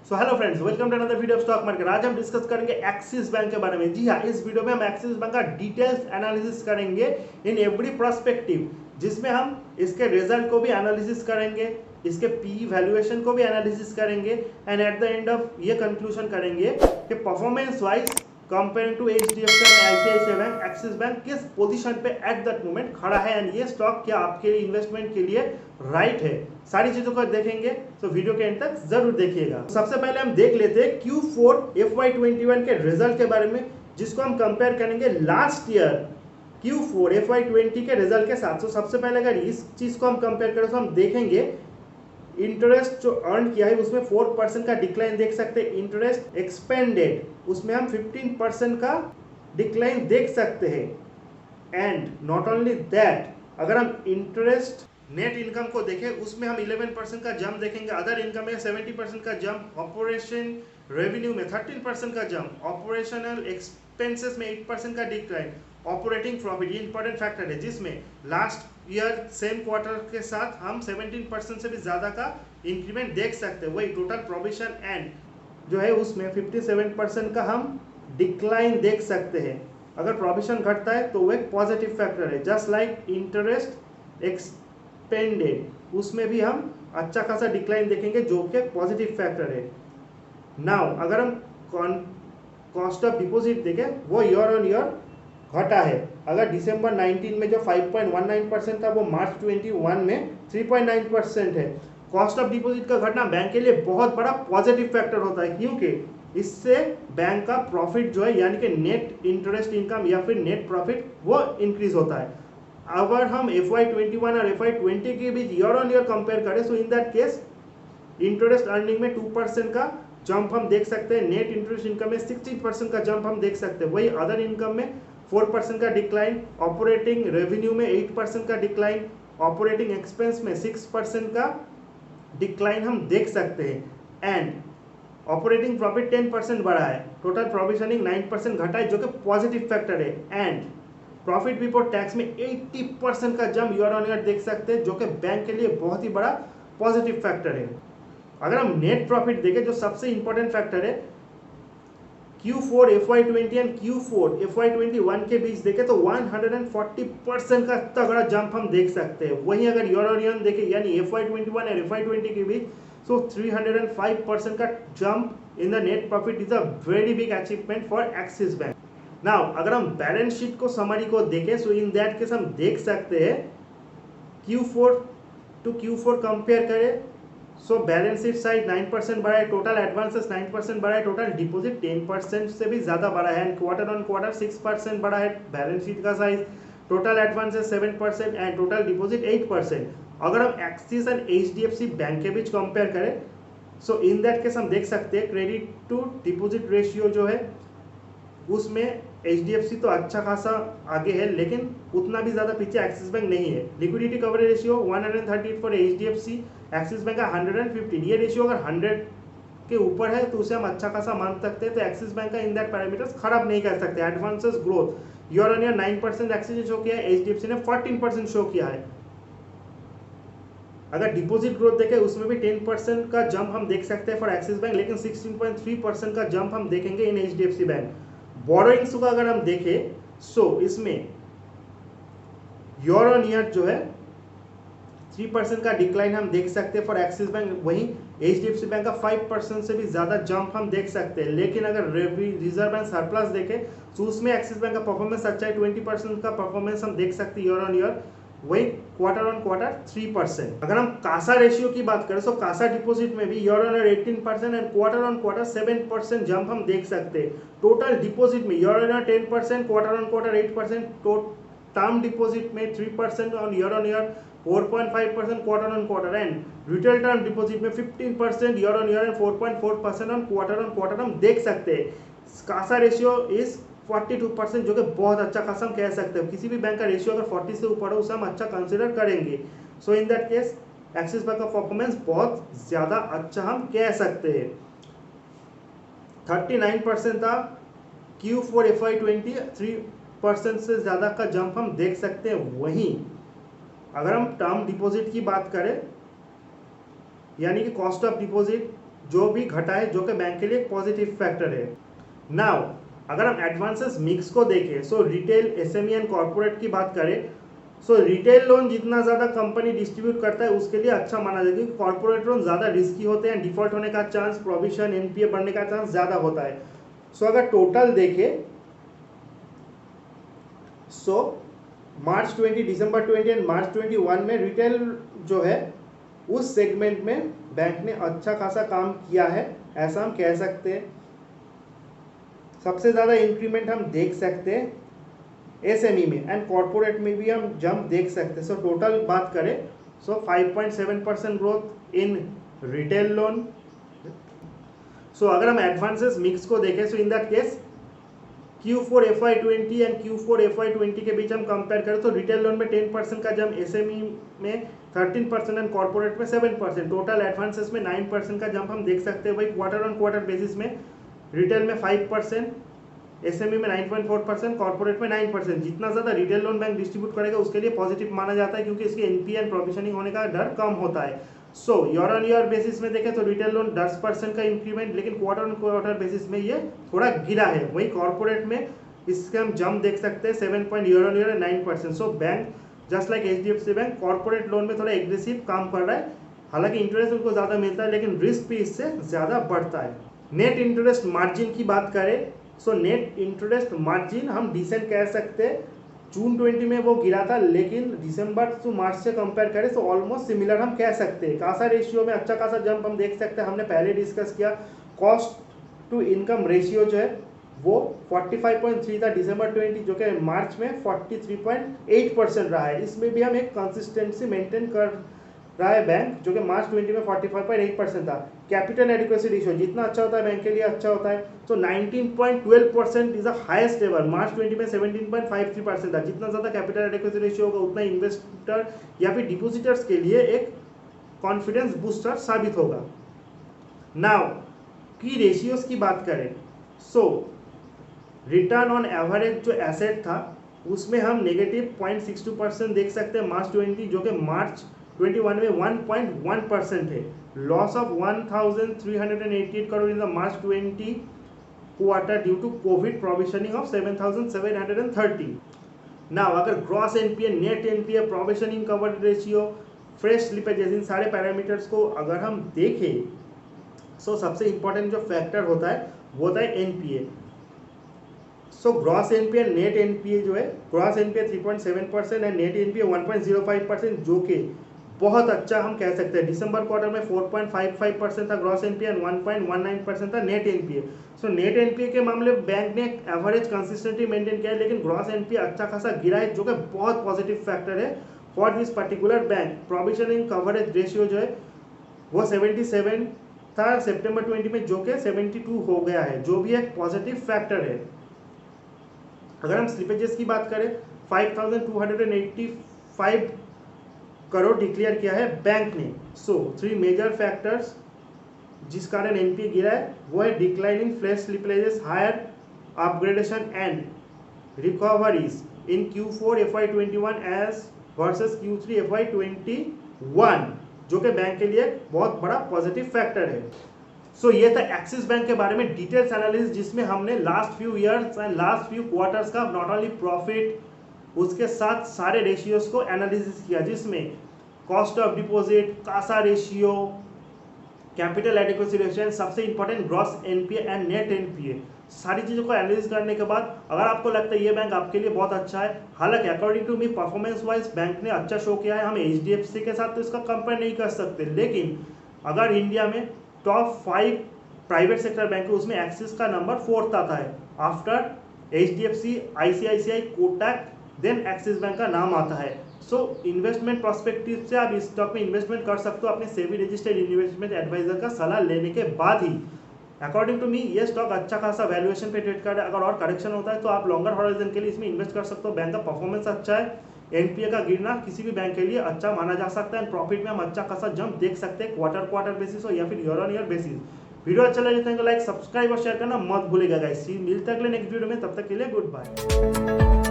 So hello friends, welcome to another video of stock market. आज हम discuss करेंगे axis bank के बारे में। जी हाँ, इस वीडियो में हम एक्सिस बैंक का डिटेल्स एनालिसिस करेंगे इन एवरी पर्सपेक्टिव, जिसमें हम इसके रिजल्ट को भी एनालिसिस करेंगे, इसके पी वैल्यूएशन को भी एनालिसिस करेंगे and at the end of ये कंक्लूजन करेंगे कि performance wise comparing to HDFC and ICICI bank, Axis bank किस पोजीशन पे एट दैट मोमेंट खड़ा है एंड ये स्टॉक क्या आपके लिए इन्वेस्टमेंट के लिए राइट है। सारी चीजों को देखेंगे, तो वीडियो के एंड तक जरूर देखिएगा। सबसे पहले हम देख लेते हैं Q4 FY21 के रिजल्ट के बारे में, जिसको हम कंपेयर करेंगे लास्ट ईयर Q4 FY20 के रिजल्ट के साथ। तो सबसे पहले अगर इस चीज को हम कंपेयर करें तो हम देखेंगे इंटरेस्ट जो अर्न किया है उसमें 4% का डिक्लाइन देख सकते हैं। इंटरेस्ट एक्सपेंडेड उसमें हम 15% का डिक्लाइन देख सकते हैं। एंड नॉट ओनली दैट, अगर हम इंटरेस्ट नेट इनकम को देखें उसमें हम 11% का जंप देखेंगे। अदर इनकम में 70% का जंप, ऑपरेशन रेवेन्यू में 13% का जंप, ऑपरेशनल एक्सपेंसेस में 8% का डिक्लाइन, ऑपरेटिंग प्रॉफिट ये इंपॉर्टेंट फैक्टर है, जिसमें लास्ट ईयर सेम क्वार्टर के साथ हम 17% से भी ज़्यादा का इंक्रीमेंट देख सकते हैं। वही टोटल प्रोविजन एंड जो है उसमें 57% का हम डिक्लाइन देख सकते हैं। अगर प्रोविजन घटता है तो वो एक पॉजिटिव फैक्टर है। जस्ट लाइक इंटरेस्ट एक्सपेंडेड उसमें भी हम अच्छा खासा डिक्लाइन देखेंगे, जो कि पॉजिटिव फैक्टर है। नाउ अगर हम कॉस्ट ऑफ डिपॉजिट देखें, वो ईयर ऑन ईयर घटा है। अगर दिसंबर 19 में जो 5.19% था वो मार्च 21 में 3.9% है। कॉस्ट ऑफ डिपॉजिट का घटना बैंक के लिए बहुत बड़ा पॉजिटिव फैक्टर होता है, क्योंकि इससे बैंक का प्रॉफिट जो है यानी कि नेट इंटरेस्ट इनकम या फिर नेट प्रॉफिट वो इंक्रीज होता है। अगर हम FY21 और FY20 के बीच ईयर ऑन ईयर कंपेयर करें, so in that case interest earning में 2% का जंप हम देख सकते हैं, नेट इंटरेस्ट इनकम में 60% का जंप हम देख सकते हैं। वही अदर इनकम में 4% का डिक्लाइन, ऑपरेटिंग रेवेन्यू में 8% का डिक्लाइन, ऑपरेटिंग एक्सपेंस में 6% का डिक्लाइन हम देख सकते हैं। एंड ऑपरेटिंग प्रॉफिट 10% बढ़ा है, टोटल प्रोविजनिंग 9% घटा है, जो कि पॉजिटिव फैक्टर है। एंड प्रॉफिट बिफोर टैक्स में 80% का जंप ईयर ऑन ईयर देख सकते हैं, जो कि बैंक के लिए बहुत ही बड़ा पॉजिटिव फैक्टर है। अगर हम नेट प्रॉफिट देखें, जो सबसे इंपॉर्टेंट फैक्टर है, Q4 FY20 and Q4 FY21 के बीच देखें तो 140% का तगड़ा जंप हम देख सकते हैं। वहीं अगर ईयर ऑन ईयर देखें यानी FY21 और FY20 के बीच, सो 305% का jump in the net profit is a very big achievement for axis bank. Now अगर हम बैलेंस शीट को समरी को देखें, सो इन दैट केस हम देख सकते हैं Q4 टू Q4 कंपेयर करें, सो बैलेंस शीट साइज 9% बढ़ा है, टोटल एडवांसेस 9% बढ़ा है, टोटल डिपॉजिट 10% से भी ज़्यादा बढ़ा है एंड क्वार्टर ऑन क्वार्टर 6% बढ़ा है बैलेंस शीट का size, total advances 7% and total deposit 8%। अगर हम एक्सिस एंड HDFC बैंक के बीच कंपेयर करें, सो इन दैट केस हम देख सकते हैं क्रेडिट टू डिपॉजिट रेशियो जो है उसमें HDFC तो अच्छा खासा आगे है, लेकिन उतना भी ज़्यादा पीछे एक्सिस बैंक नहीं है। Liquidity coverage ratio 138 for HDFC, axis bank का 115। ये रेशियो अगर 100 के ऊपर है तो उसे हम अच्छा खासा मान सकते हैं। तो एक्सिस बैंक का इन दैट पैरामीटर्स खराब नहीं कर सकते। Advances growth year on year 9% axis ने शो किया है, HDFC ने 14% शो किया है। अगर डिपॉजिट ग्रोथ देखें उसमें भी 10% का जंप हम देख सकते हैं फॉर एक्सिस बैंक, लेकिन 16.3% का जंप हम देखेंगे इन HDFC बैंक। बोरोइंग्स को अगर हम देखें, सो इसमें ईयर ऑन ईयर जो है 3% का डिक्लाइन हम देख सकते हैं फॉर एक्सिस बैंक। वहीं HDFC बैंक का 5% से भी ज़्यादा जंप हम देख सकते हैं। लेकिन अगर रिजर्व एंड सरप्लस देखें तो उसमें एक्सिस बैंक का परफॉर्मेंस अच्छा है, 20% का परफॉर्मेंस हम देख सकते हैं ईयर ऑन ईयर। वही क्वार्टर ऑन क्वार्टर 3%। अगर हम कासा रेशियो की बात करें, तो कासा डिपॉजिट में भी year on year 18% and quarter on quarter 7% jump हम देख सकते हैं। टोटल डिपॉजिट में year on year 10%, quarter on quarter 8%, term deposit में 3% on year on year, 4.5% quarter on quarter and retail term deposit में 15% year on year and 4.4% on quarter हम देख सकते हैं। कासा रेशियो इज 42%, जो कि बहुत अच्छा खासा हम कह सकते हैं। किसी भी बैंक का रेशियो अगर 40 से ऊपर हो उसे हम अच्छा कंसिडर करेंगे। So in that case Axis bank का परफॉर्मेंस बहुत ज़्यादा अच्छा हम कह सकते हैं। 39% था Q4 FY20, 3% से ज़्यादा का जंप हम देख सकते हैं। वहीं अगर हम टर्म डिपॉजिट की बात करें यानी कि कॉस्ट ऑफ डिपॉजिट जो भी घटा है, जो कि बैंक के लिए एक पॉजिटिव फैक्टर है। नाउ अगर हम एडवांसेस मिक्स को देखें, सो रिटेल, एसएमई एंड कॉर्पोरेट की बात करें, सो रिटेल लोन जितना ज़्यादा कंपनी डिस्ट्रीब्यूट करता है उसके लिए अच्छा माना जाएगा, क्योंकि कॉर्पोरेट लोन ज़्यादा रिस्की होते हैं, डिफॉल्ट होने का चांस, प्रोविजन, एनपीए बढ़ने का चांस ज़्यादा होता है। सो अगर टोटल देखें, सो मार्च 20, दिसंबर 20 एंड मार्च 21 में रिटेल जो है उस सेगमेंट में बैंक ने अच्छा खासा काम किया है, ऐसा हम कह सकते हैं। सबसे ज़्यादा इंक्रीमेंट हम देख सकते हैं एसएमई में, एंड कॉर्पोरेट में भी हम जंप देख सकते हैं। सो टोटल बात करें, so 5.7% growth in retail loan. So अगर हम एडवांसेस मिक्स को देखें, so in that case Q4 FY20 and Q4 FY20 के बीच हम कंपेयर करें तो रिटेल लोन में 10% का जंप, एसएमई में 13% एंड कॉर्पोरेट में 7%, टोटल एडवांसेस में 9% का जंप हम देख सकते हैं। वही क्वार्टर ऑन क्वार्टर बेसिस में रिटेल में 5%, एसएमई में 9.4%, कॉर्पोरेट में 9%। जितना ज़्यादा रिटेल लोन बैंक डिस्ट्रीब्यूट करेगा उसके लिए पॉजिटिव माना जाता है, क्योंकि इसके एनपीए एंड प्रोविजनिंग होने का डर कम होता है। सो ईयर ऑन ईयर बेसिस में देखें तो रिटेल लोन 10% का इंक्रीमेंट, लेकिन क्वार्टर ऑन क्वार्टर बेसिस में ये थोड़ा गिरा है। वही कॉर्पोरेट में इसके हम जंप देख सकते हैं 7 year on year 9%। So bank just like HDFC bank corporate loan में थोड़ा एग्रेसिव काम कर रहा है, हालांकि इंटरेस्ट उनको ज़्यादा मिलता है लेकिन रिस्क भी इससे ज़्यादा बढ़ता है। नेट इंटरेस्ट मार्जिन की बात करें, सो नेट इंटरेस्ट मार्जिन हम डिसेंट कह सकते हैं। जून 20 में वो गिरा था, लेकिन दिसंबर टू मार्च से कंपेयर करें तो ऑलमोस्ट सिमिलर हम कह सकते हैं। कासा रेशियो में अच्छा खासा जंप हम देख सकते हैं, हमने पहले डिस्कस किया। कॉस्ट टू इनकम रेशियो जो है वो 45.3 था दिसंबर 20, जो कि मार्च में 43.8% रहा है। इसमें भी हम एक कंसिस्टेंसी मेंटेन कर रहा है बैंक, जो कि मार्च 20 में 45.8% था। कैपिटल एडिक्वेसी रेशियो जितना अच्छा होता है बैंक के लिए अच्छा होता है। तो 19.12% इज द हाईएस्ट एवर। मार्च 20 में 17.53% था। जितना ज़्यादा कैपिटल एडिक्वेसी रेशियो होगा उतना इन्वेस्टर या फिर डिपोजिटर्स के लिए एक कॉन्फिडेंस बूस्टर साबित होगा। नाउ की रेशियोज की बात करें, सो रिटर्न ऑन एवरेज जो एसेट था उसमें हम नेगेटिव 0.62% देख सकते हैं मार्च 20, जो कि मार्च 21 में 1.1% है। Loss of 1388 crore in the March 20 quarter due to Covid, provisioning of 7730। Now अगर gross NPA, net NPA, provisioning cover ratio, fresh slippages, इन सारे पैरामीटर्स को अगर हम देखें, सो सबसे इंपॉर्टेंट जो फैक्टर होता है वो होता है NPA. So gross NPA, net NPA जो है, gross NPA 3.7% and net NPA 1.05%, जो कि बहुत अच्छा हम कह सकते हैं। दिसंबर क्वार्टर में 4.55% था ग्रॉस एनपीए एंड 1.19% था net NPA. So net NPA के मामले में बैंक ने एवरेज कंसिस्टेंटली मेंटेन किया है, लेकिन ग्रॉस एनपीए अच्छा खासा गिरा है, जो कि बहुत पॉजिटिव फैक्टर है for this particular bank. Provisioning coverage ratio जो है वो 77 था सितंबर 20 में, जो कि 72 हो गया है, जो भी एक पॉजिटिव फैक्टर है। अगर हम स्लिपेजेस की बात करें, 5285 करोड़ डिक्लेयर किया है बैंक ने। सो 3 मेजर फैक्टर्स जिस कारण एनपीए गिरा है वो है declining flash slippages, higher upgradation and recoveries in Q4 FY21 as versus Q3 FY21, जो कि बैंक के लिए बहुत बड़ा पॉजिटिव फैक्टर है। सो ये था एक्सिस बैंक के बारे में डिटेल्स एनालिसिस, जिसमें हमने last few years and last few quarters का नॉट ओनली प्रॉफिट, उसके साथ सारे रेशियोज को एनालिसिस किया, जिसमें cost of deposit, CASA ratio, capital adequacy ratio, सबसे important gross NPA and net NPA, सारी चीज़ों को एनालिसिस करने के बाद अगर आपको लगता है ये बैंक आपके लिए बहुत अच्छा है, हालांकि according to me performance wise bank ने अच्छा शो किया है, हम एचडीएफसी के साथ तो इसका कंपेयर नहीं कर सकते, लेकिन अगर इंडिया में टॉप 5 प्राइवेट सेक्टर बैंक है उसमें एक्सिस का नंबर 4th आता है। After HDFC, ICICI, Kotak, then Axis bank का नाम आता है। सो इन्वेस्टमेंट पर्सपेक्टिव से आप इस स्टॉक में इन्वेस्टमेंट कर सकते हो अपने सेबी रजिस्टर्ड इन्वेस्टमेंट एडवाइजर का सलाह लेने के बाद ही। अकॉर्डिंग टू मी ये स्टॉक अच्छा खासा वैल्यूएशन पे ट्रेड कर रहा है। अगर और करेक्शन होता है तो आप लॉन्गर हॉराइजन के लिए इसमें इन्वेस्ट कर सकते हो। बैंक का परफॉर्मेंस अच्छा है, एनपीए का गिरना किसी भी बैंक के लिए अच्छा माना जा सकता है। प्रॉफिट में हम अच्छा खासा जंप देख सकते हैं, क्वार्टर बेसिस हो या फिर year on year basis. Video अच्छा लगे तो लाइक, सब्सक्राइब और शेयर करना मत भूलिएगा गाइस। मिलते हैं अगले नेक्स्ट वीडियो में, तब तक के लिए गुड बाय।